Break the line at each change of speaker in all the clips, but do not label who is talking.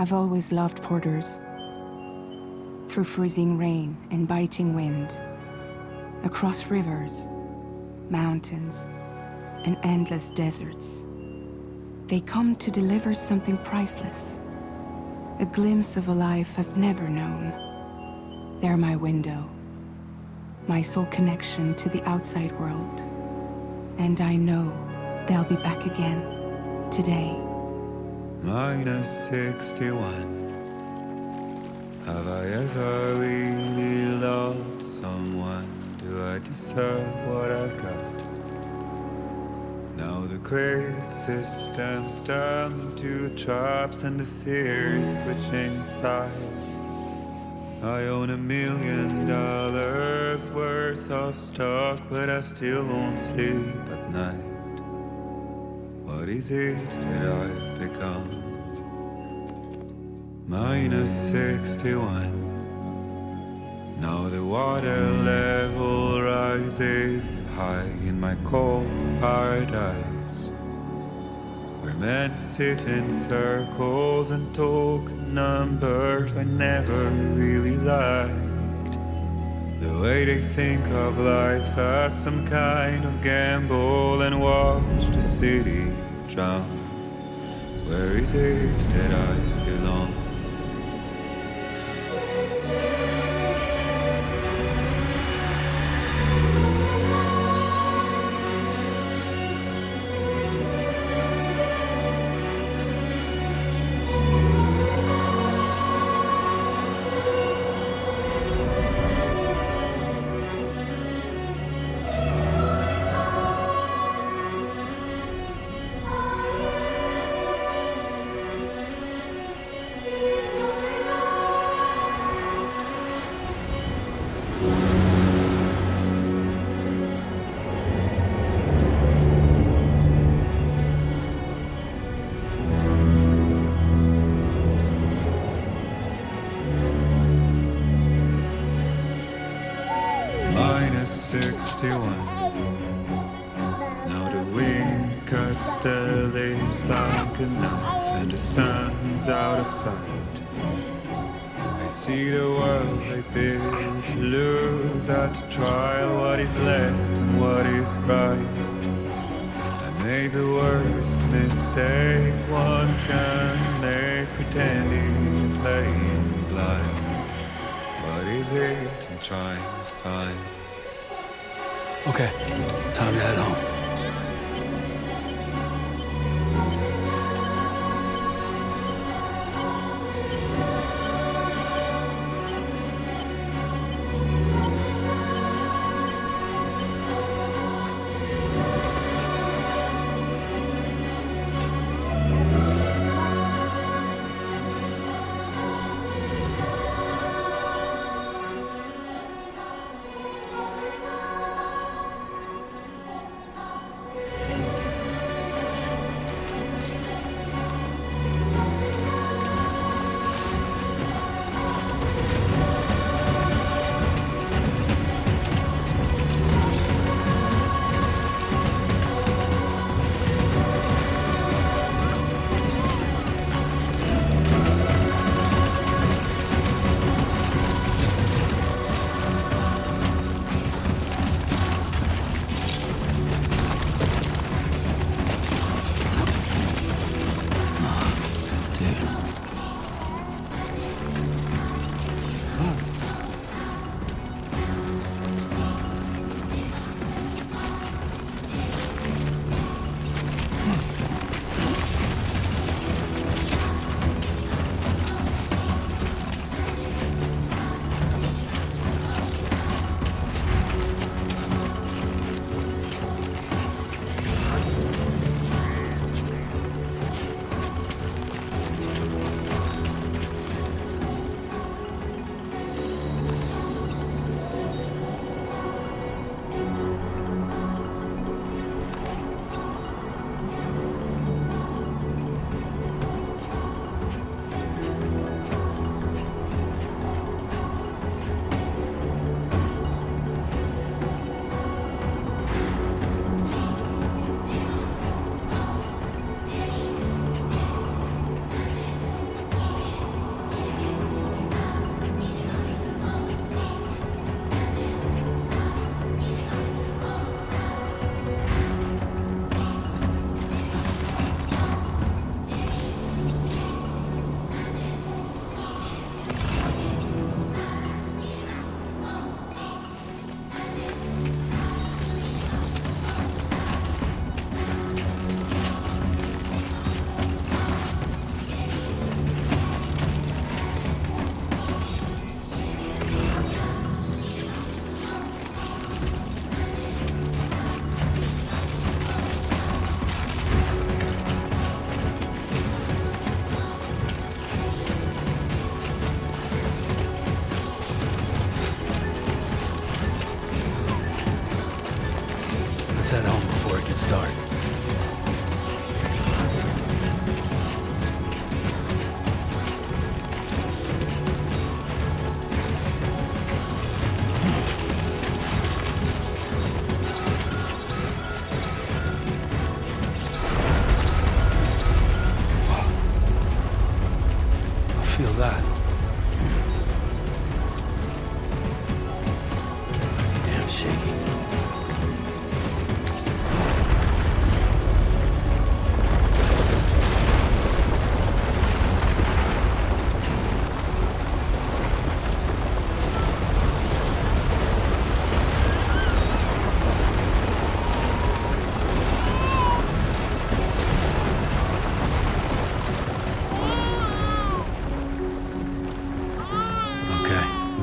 I've always loved porters. Through freezing rain and biting wind, across rivers, mountains, and endless deserts, they come to deliver something priceless, a glimpse of a life I've never known. They're my window, my sole connection to the outside world. And I know they'll be back again today.
-61. Have I ever really loved someone? Do I deserve what I've got? Now the great systems turn into traps and the fears switching sides. I own $1 million worth of stock, but I still won't sleep at night. What is it that I've become? -61. Now the water level rises high in my cold paradise, where men sit in circles and talk numbers I never really liked. The way they think of life as some kind of gamble and watch the city drown. Where is it that I belong? -61. Now the wind cuts the leaves like a knife, and the sun's out of sight. I see the world I built to lose at the trial, what is left and what is right. I made the worst mistake one can make, pretending and playing blind. What is it I'm trying to find?
Okay, time to head home.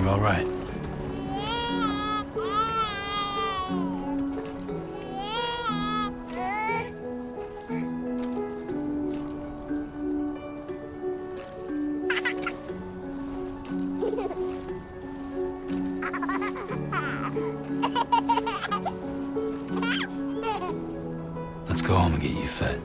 You're all right. Let's go home and get you fed.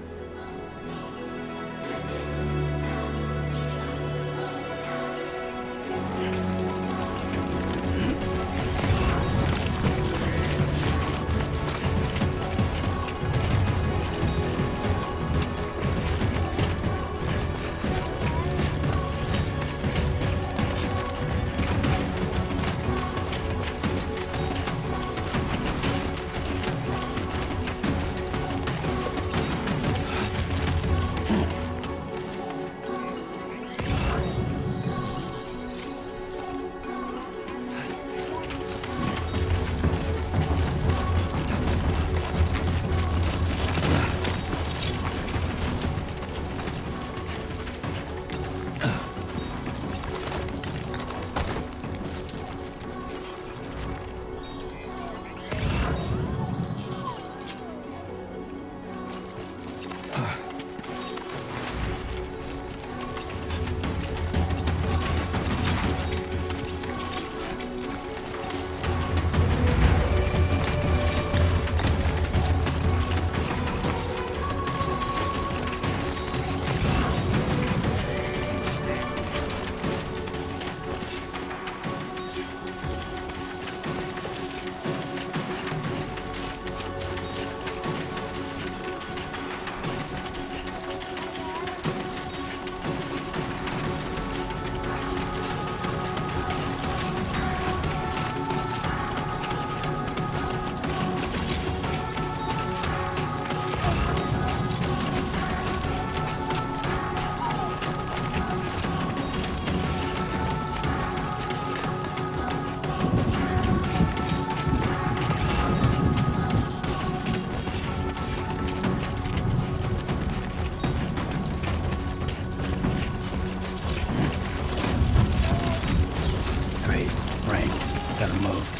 Gotta move.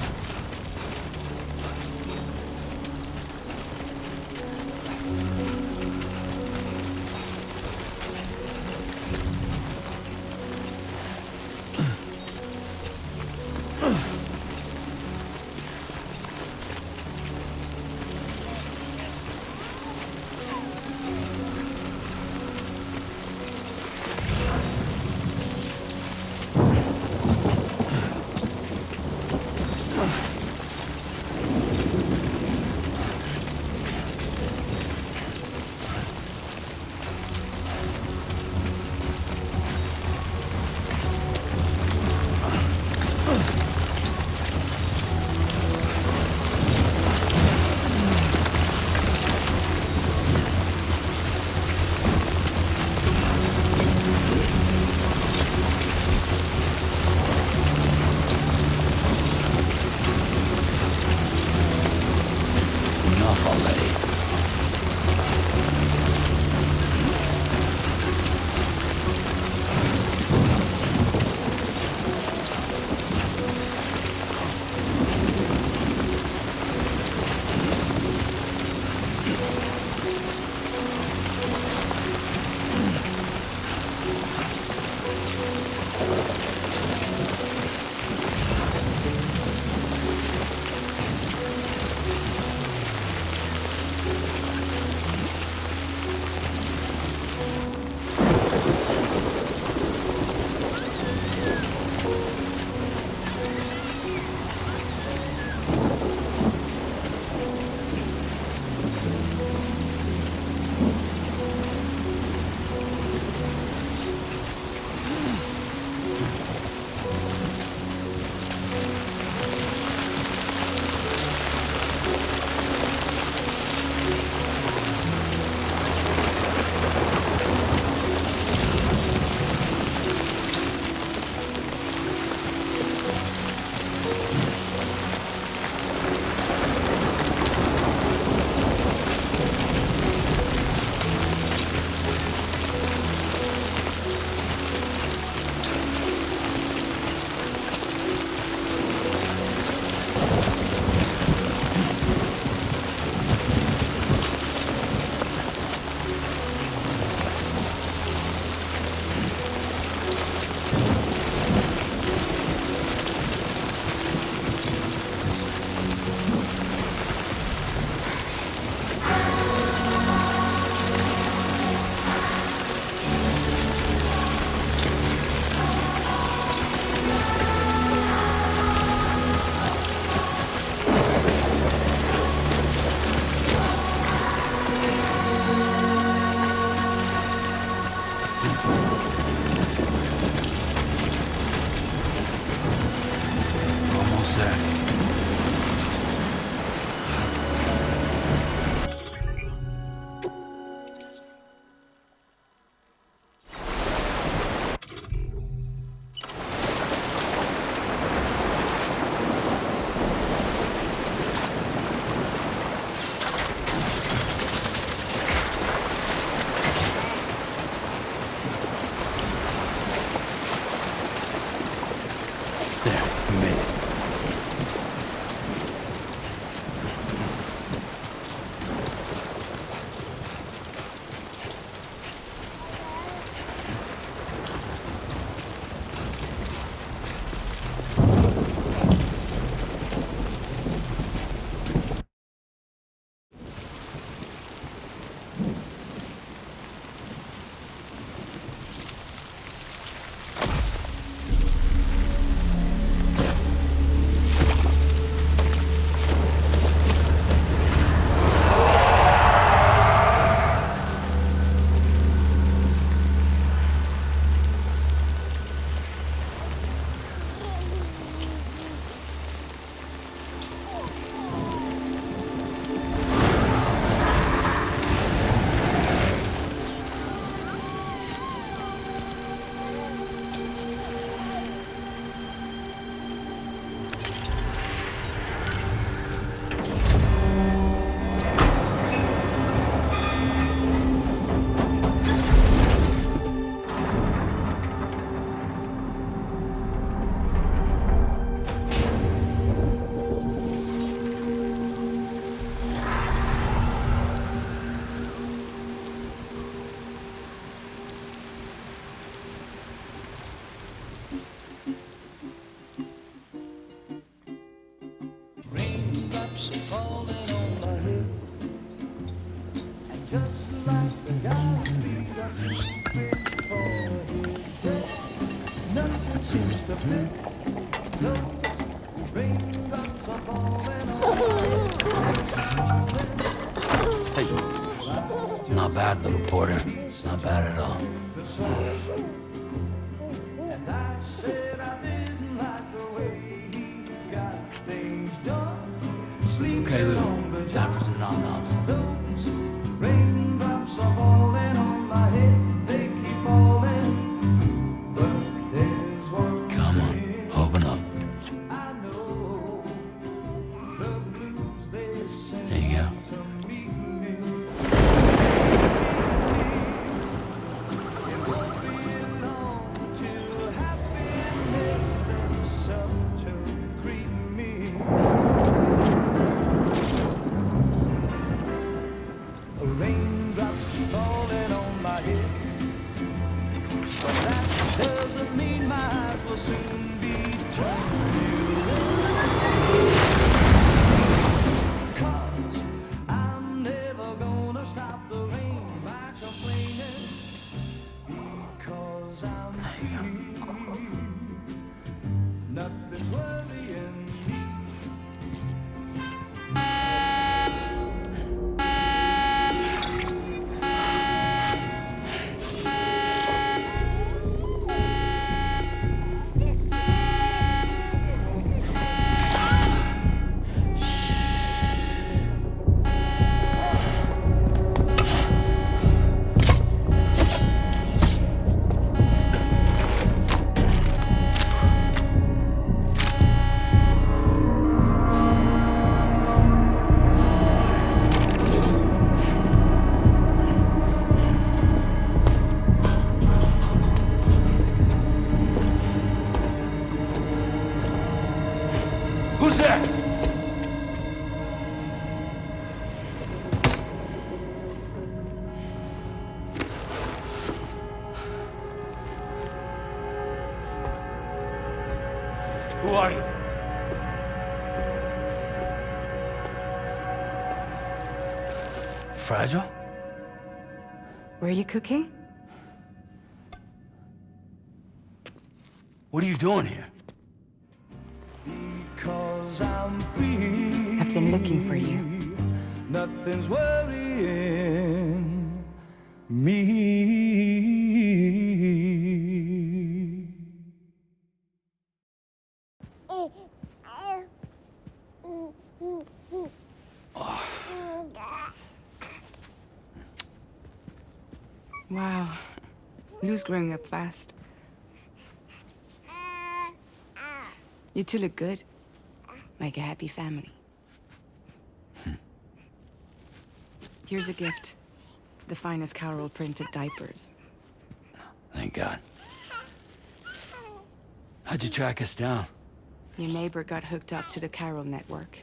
There, we made it.
Raindrops are falling on my head, and just like the guy's feet are moving forward, nothing seems to fit. Those raindrops are falling on
Hey. Not bad, little porter. Not bad at all.
the sun. And I said I didn't like the way he got things done.
Okay, Lou. Time for some nom-noms.
Those raindrops are falling on my head, they keep falling. But there's one
Come on, open up.
I know, the blues they sing
There you go.
to me. It won't be long till happiness steps up to greet me. Raindrops falling on my head, but that doesn't mean my eyes will soon be turned to cause I'm never gonna stop the rain by complaining, because I'm free. Nothing's worrying me.
Who's there? Who are you? Fragile?
Were you cooking?
What are you doing here?
Because I'm free.
I've been looking for you.
Nothing's worrying me.
Wow. Lou's growing up fast. You two look good. Like a happy family. Here's a gift. The finest Carol printed diapers.
Thank God. How'd you track us down?
Your neighbor got hooked up to the Carol network.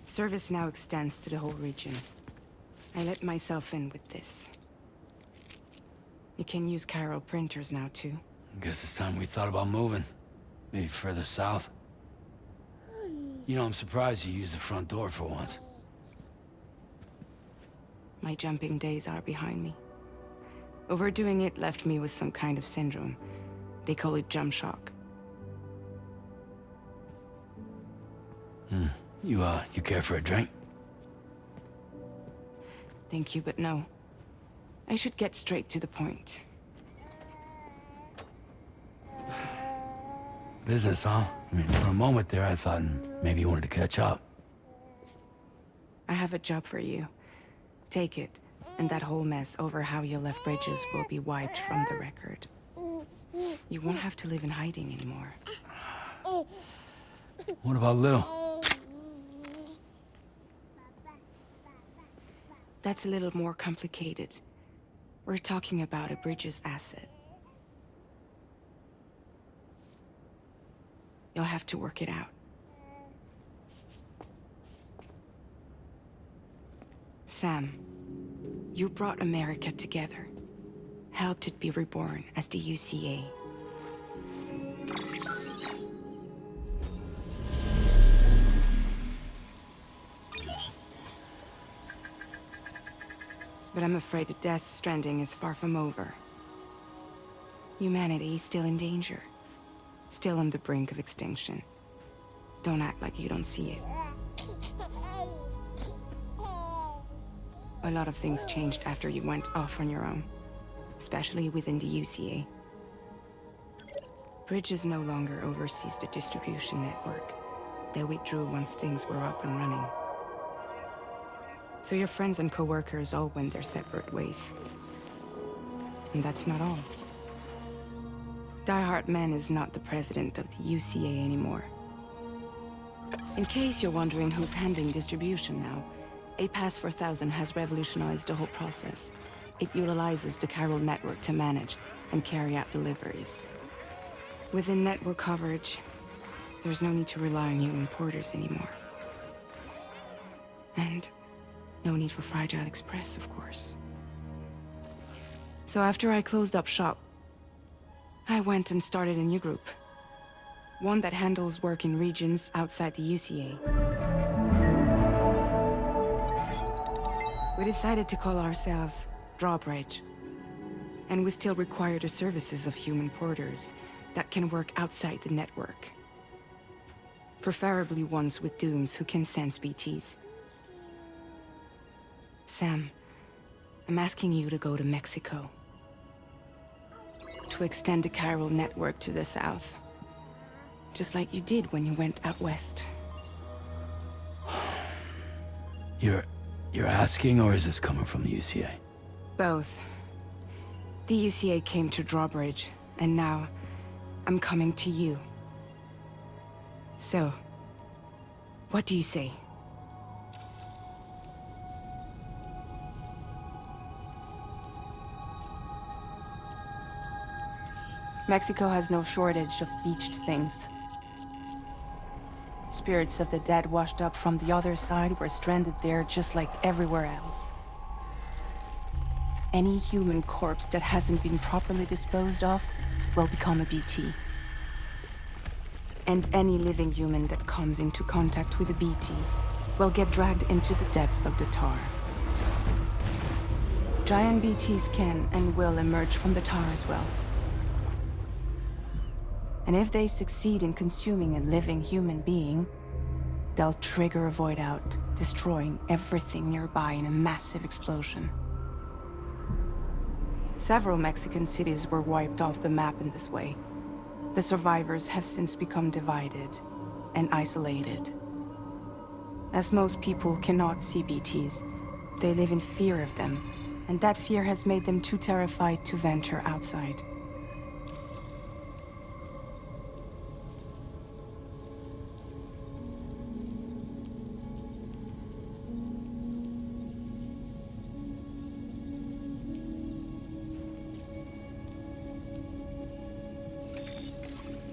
Service now extends to the whole region. I let myself in with this. You can use Carol printers now, too.
Guess it's time we thought about moving. Maybe further south. You know, I'm surprised you used the front door for once.
My jumping days are behind me. Overdoing it left me with some kind of syndrome. They call it jump shock.
You care for a drink?
Thank you, but no. I should get straight to the point.
Business, huh? I mean, for a moment there, I thought maybe you wanted to catch up.
I have a job for you. Take it, and that whole mess over how you left Bridges will be wiped from the record. You won't have to live in hiding anymore.
What about Lou?
That's a little more complicated. We're talking about a Bridges asset. You'll have to work it out. Sam, you brought America together. Helped it be reborn as the UCA. But I'm afraid the Death Stranding is far from over. Humanity is still in danger. Still on the brink of extinction. Don't act like you don't see it. A lot of things changed after you went off on your own. Especially within the UCA. Bridges no longer oversees the distribution network. They withdrew once things were up and running. So your friends and co-workers all went their separate ways. And that's not all. Die Hard Man is not the president of the UCA anymore. In case you're wondering who's handling distribution now, A Pass 4000 has revolutionized the whole process. It utilizes the Carol network to manage and carry out deliveries. Within network coverage, there's no need to rely on human porters anymore. And no need for Fragile Express, of course. So after I closed up shop, I went and started a new group. One that handles work in regions outside the UCA. We decided to call ourselves Drawbridge. And we still require the services of human porters that can work outside the network. Preferably ones with dooms who can sense BTs. Sam, I'm asking you to go to Mexico. To extend the Carol network to the south. Just like you did when you went out west.
You're asking, or is this coming from the UCA?
Both. The UCA came to Drawbridge, and now I'm coming to you. So, what do you say? Mexico has no shortage of beached things. Spirits of the dead washed up from the other side were stranded there just like everywhere else. Any human corpse that hasn't been properly disposed of will become a BT. And any living human that comes into contact with a BT will get dragged into the depths of the tar. Giant BTs can and will emerge from the tar as well. And if they succeed in consuming a living human being, they'll trigger a void out, destroying everything nearby in a massive explosion. Several Mexican cities were wiped off the map in this way. The survivors have since become divided and isolated. As most people cannot see BTs, they live in fear of them, and that fear has made them too terrified to venture outside.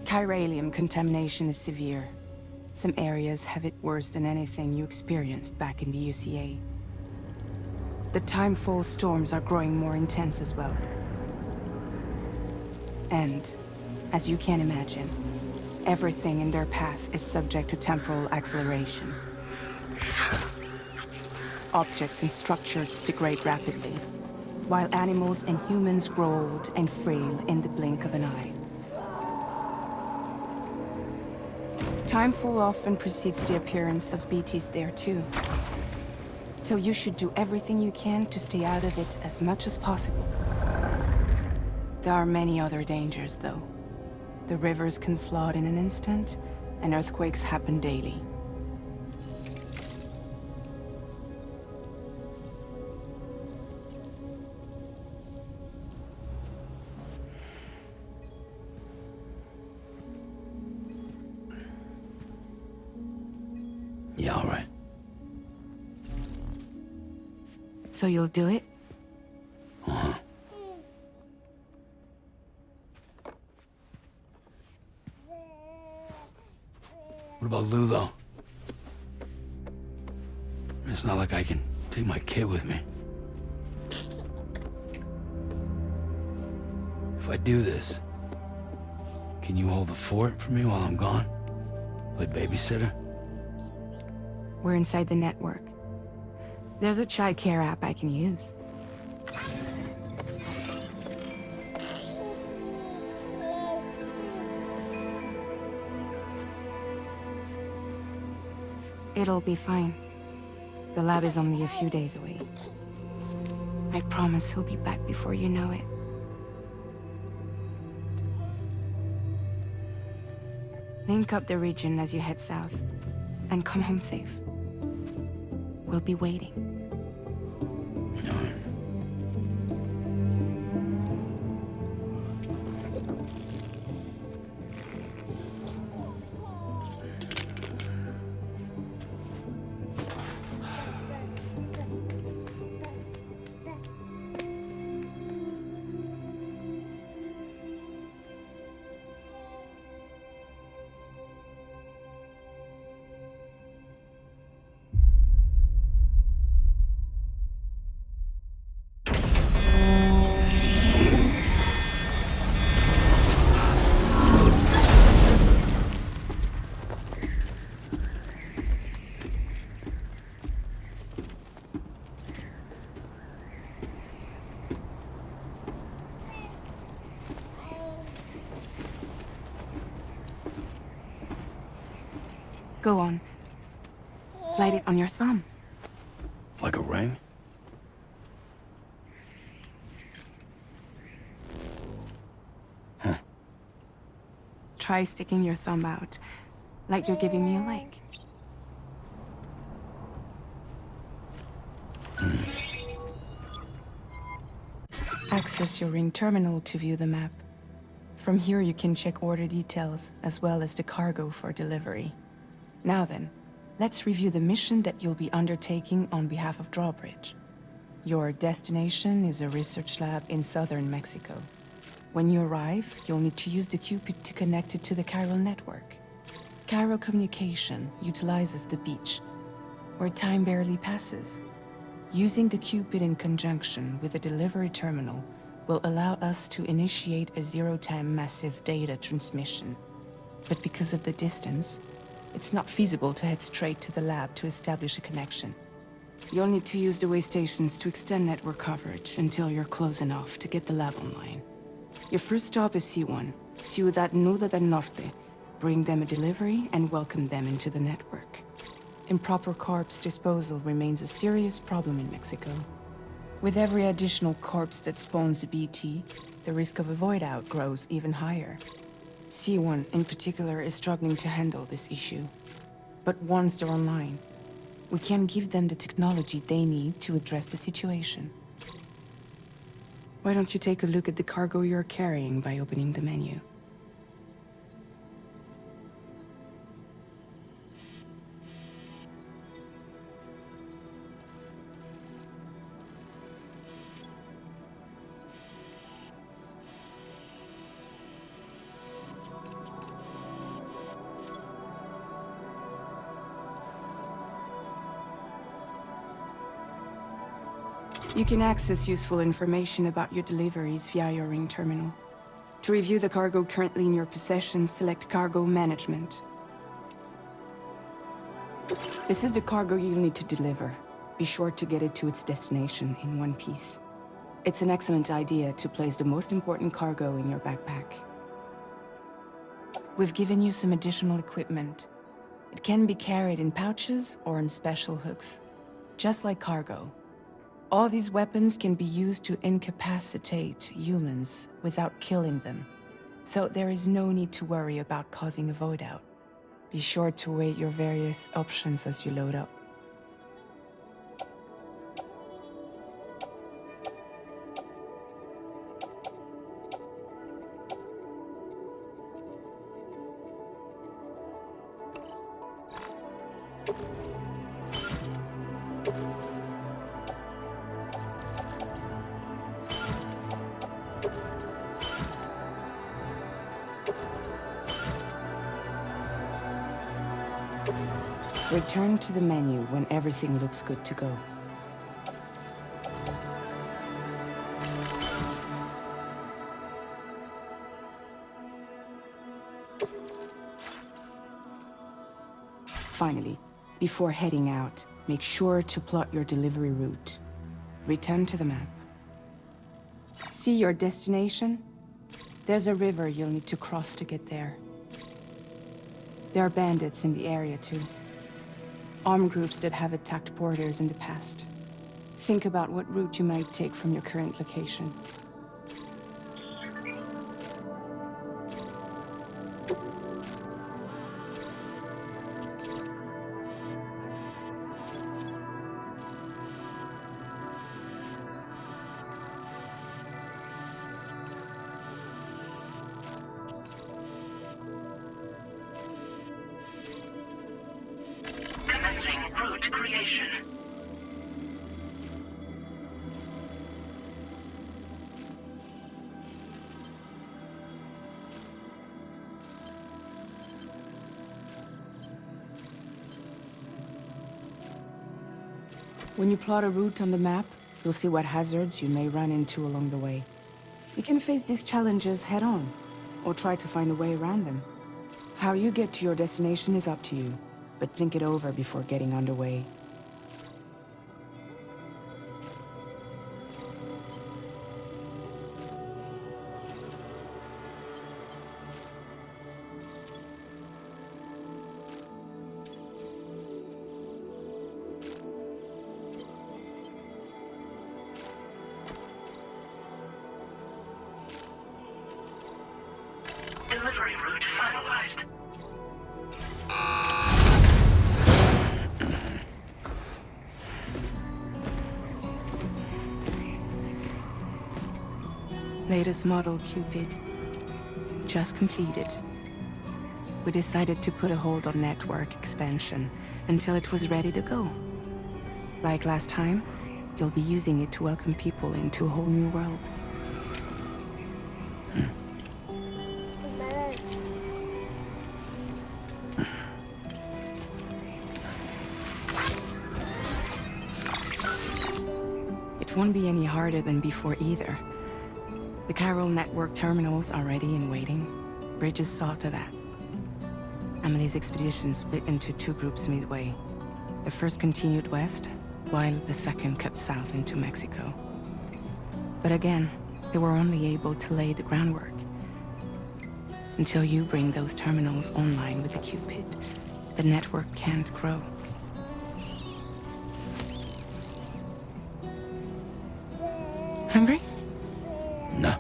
Chiralium contamination is severe. Some areas have it worse than anything you experienced back in the UCA. The timefall storms are growing more intense as well. And, as you can imagine, everything in their path is subject to temporal acceleration. Objects and structures degrade rapidly, while animals and humans grow old and frail in the blink of an eye. Timefall often precedes the appearance of BTs there too. So you should do everything you can to stay out of it as much as possible. There are many other dangers though. The rivers can flood in an instant, and earthquakes happen daily.
Yeah, all right.
So you'll do it?
Uh-huh. What about Lou, though? It's not like I can take my kid with me. If I do this, can you hold the fort for me while I'm gone? Play babysitter?
We're inside the network. There's a child care app I can use. It'll be fine. The lab is only a few days away. I promise he'll be back before you know it. Link up the region as you head south, and come home safe. We'll be waiting.
All right.
Go on. Slide it on your thumb.
Like a ring? Huh.
Try sticking your thumb out, like you're giving me a like. Access your ring terminal to view the map. From here you can check order details, as well as the cargo for delivery. Now then, let's review the mission that you'll be undertaking on behalf of Drawbridge. Your destination is a research lab in southern Mexico. When you arrive, you'll need to use the Cupid to connect it to the chiral network. Chiral communication utilizes the beach, where time barely passes. Using the Cupid in conjunction with the delivery terminal will allow us to initiate a zero-time massive data transmission. But because of the distance, it's not feasible to head straight to the lab to establish a connection. You'll need to use the way stations to extend network coverage until you're close enough to get the lab online. Your first stop is C1, Ciudad Nuda del Norte. Bring them a delivery and welcome them into the network. Improper corpse disposal remains a serious problem in Mexico. With every additional corpse that spawns a BT, the risk of a void out grows even higher. C1 in particular is struggling to handle this issue. But once they're online, We can give them the technology they need to address the situation. Why don't you take a look at the cargo you're carrying by opening the menu? You can access useful information about your deliveries via your ring terminal. To review the cargo currently in your possession, select Cargo Management. This is the cargo you'll need to deliver. Be sure to get it to its destination in one piece. It's an excellent idea to place the most important cargo in your backpack. We've given you some additional equipment. It can be carried in pouches or in special hooks, just like cargo. All these weapons can be used to incapacitate humans without killing them. So there is no need to worry about causing a void out. Be sure to weigh your various options as you load up. Return to the menu when everything looks good to go. Finally, before heading out, make sure to plot your delivery route. Return to the map. See your destination? There's a river you'll need to cross to get there. There are bandits in the area too. Armed groups that have attacked borders in the past. Think about what route you might take from your current location.
Route creation.
When you plot a route on the map, you'll see what hazards you may run into along the way. You can face these challenges head-on, or try to find a way around them. How you get to your destination is up to you, but think it over before getting underway.
Delivery route finalized.
Latest model Cupid. Just completed. We decided to put a hold on network expansion until it was ready to go. Like last time, you'll be using it to welcome people into a whole new world. It won't be any harder than before either. The Chiral network terminals are ready and waiting. Bridges saw to that. Emily's expedition split into two groups midway. The first continued west, while the second cut south into Mexico. But again, they were only able to lay the groundwork. Until you bring those terminals online with the Cupid, the network can't grow. Hungry?
No.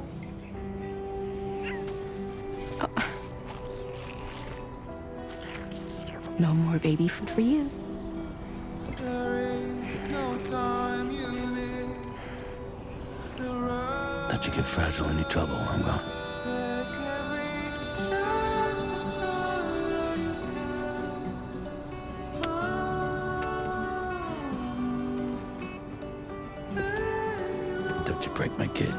No more baby food for you.
get Fragile any trouble, I'm gone. Don't you break my kid.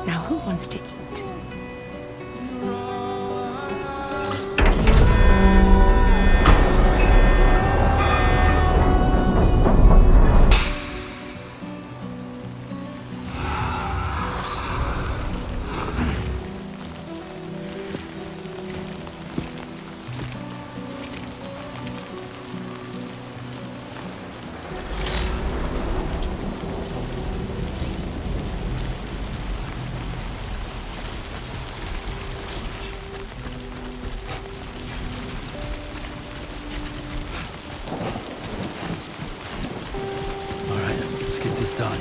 Now who wants to eat?
All right, let's get this done.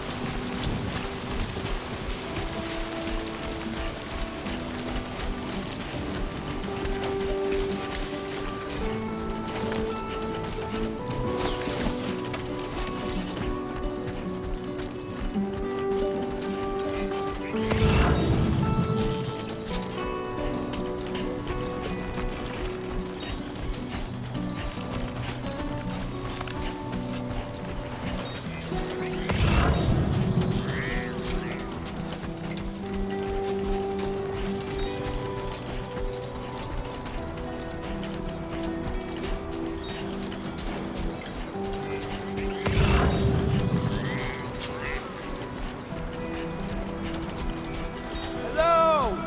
Hello!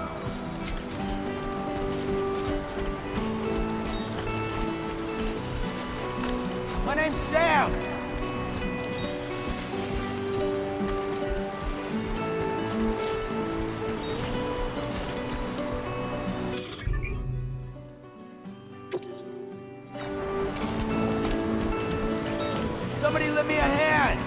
My name's Sam. Somebody lend me a hand.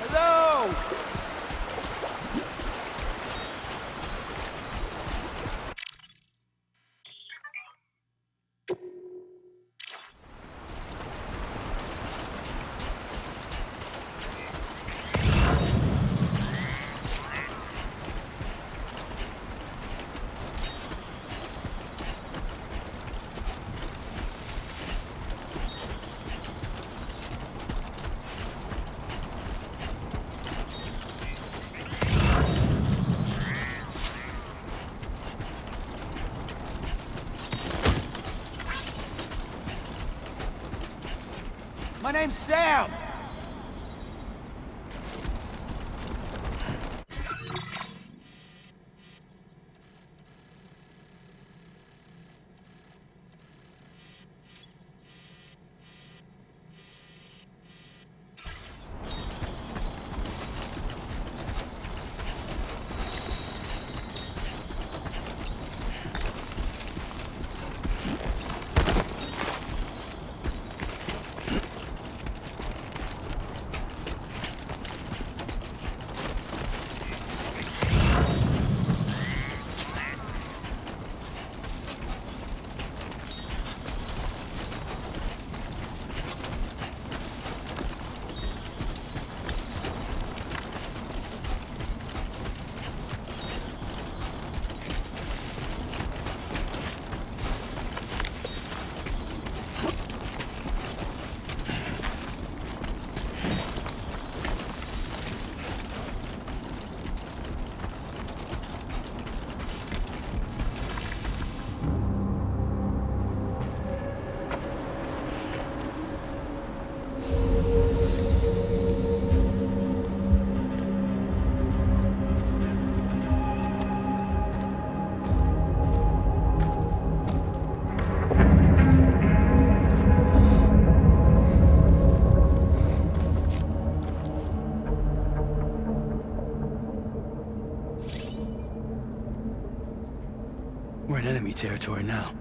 Hello! My name's Sam.
We're in enemy territory now.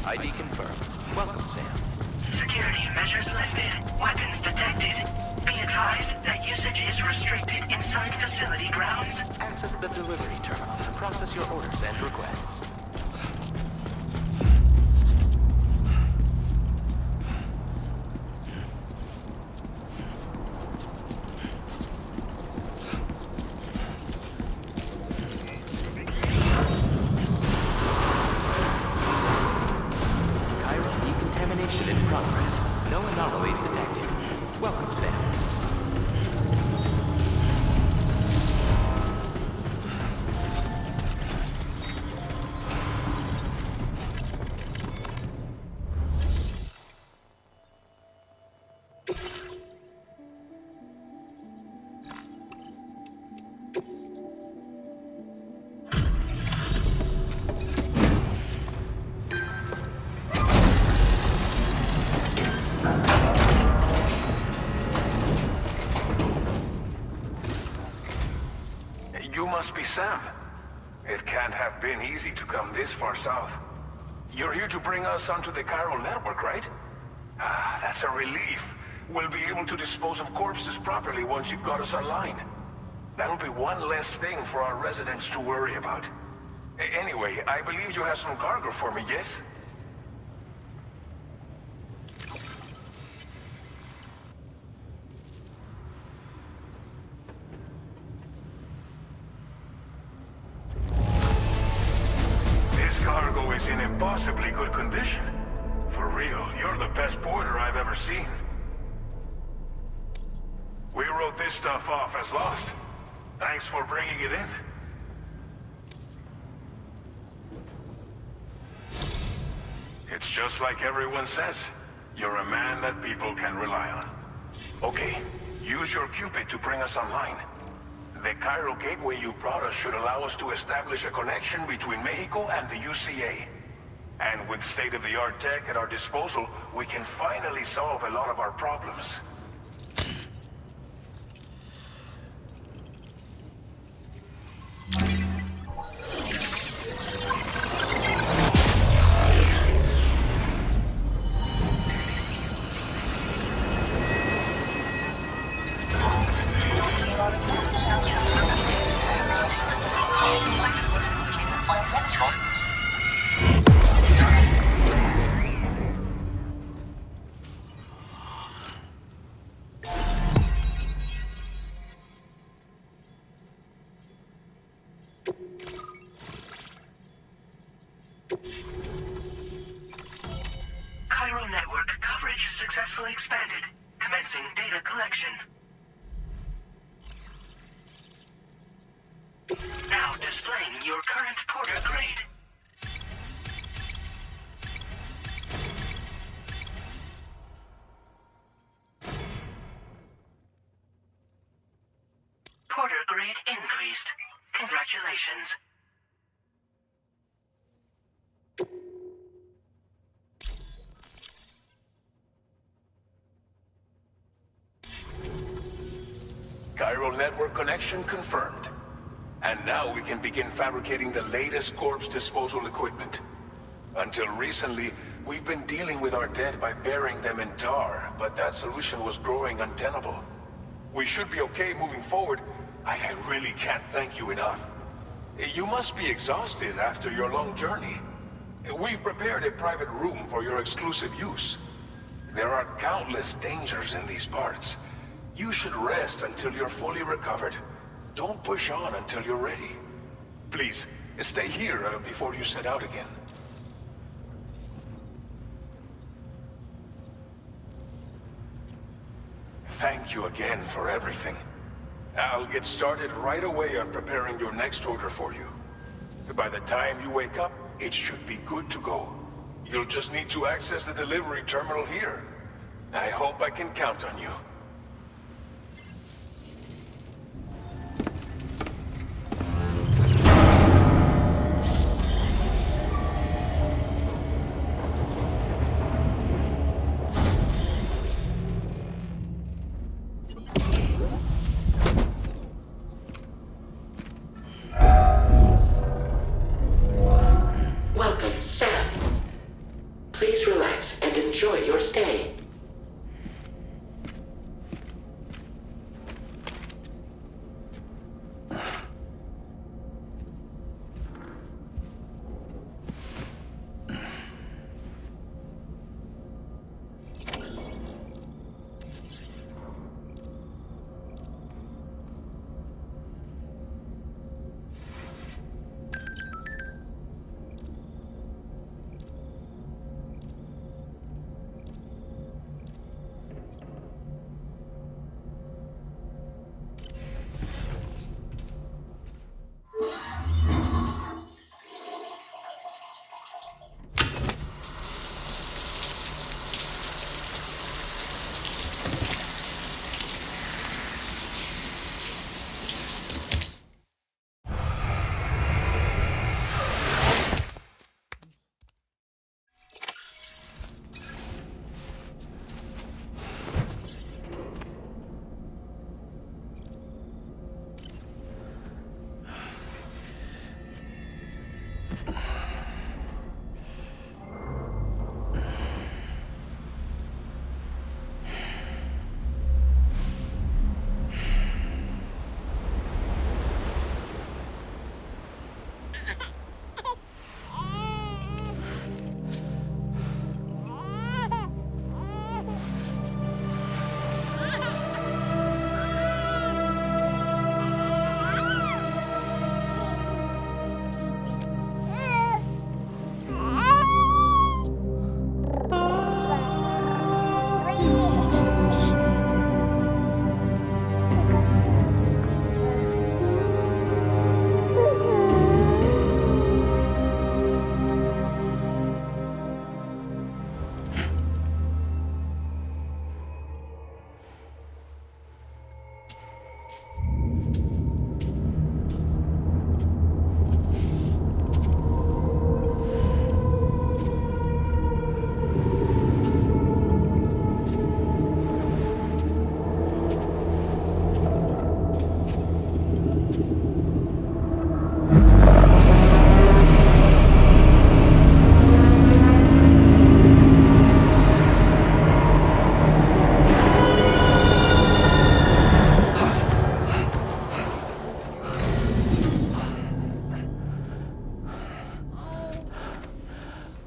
ID confirmed. Welcome, Sam.
Security measures lifted. Weapons detected. Be advised that usage is restricted inside facility grounds.
Access the delivery terminal to process your orders and requests. Decontamination in progress. No anomalies detected. Welcome, Sam.
You must be Sam. It can't have been easy to come this far south. You're here to bring us onto the chiral network, right? Ah, that's a relief. We'll be able to dispose of corpses properly once you've got us online. That'll be one less thing for our residents to worry about. Anyway, I believe you have some cargo for me, yes? Cargo is in impossibly good condition. For real, you're the best porter I've ever seen. We wrote this stuff off as lost. Thanks for bringing it in. It's just like everyone says. You're a man that people can rely on. Okay, use your Cupid to bring us online. The chiral gateway you brought us should allow us to establish a connection between Mexico and the UCA. And with state-of-the-art tech at our disposal, we can finally solve a lot of our problems.
Chiral network coverage successfully expanded. Commencing data collection. Now displaying your current porter grade. Porter grade increased. Congratulations.
Chiral network connection confirmed. And now we can begin fabricating the latest corpse disposal equipment. Until recently, we've been dealing with our dead by burying them in tar, but that solution was growing untenable. We should be okay moving forward. I really can't thank you enough. You must be exhausted after your long journey. We've prepared a private room for your exclusive use. There are countless dangers in these parts. You should rest until you're fully recovered. Don't push on until you're ready. Please, stay here before you set out again. Thank you again for everything. I'll get started right away on preparing your next order for you. By the time you wake up, it should be good to go. You'll just need to access the delivery terminal here. I hope I can count on you.
Welcome, Sam. Please relax and enjoy your stay.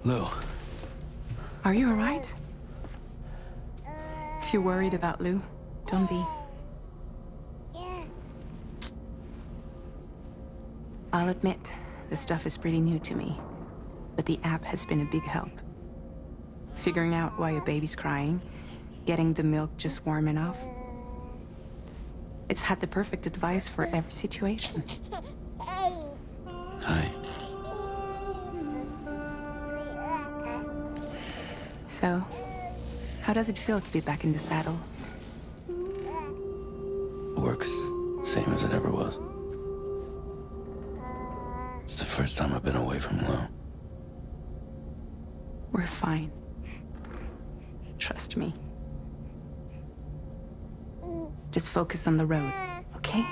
Lou.
Are you alright? If you're worried about Lou, don't be. I'll admit, the stuff is pretty new to me, but the app has been a big help. Figuring out why a baby's crying, getting the milk just warm enough. It's had the perfect advice for every situation.
Hi.
So, how does it feel to be back in the saddle?
Work's same as it ever was. It's the first time I've been away from Lou.
We're fine. Trust me. Just focus on the road, okay?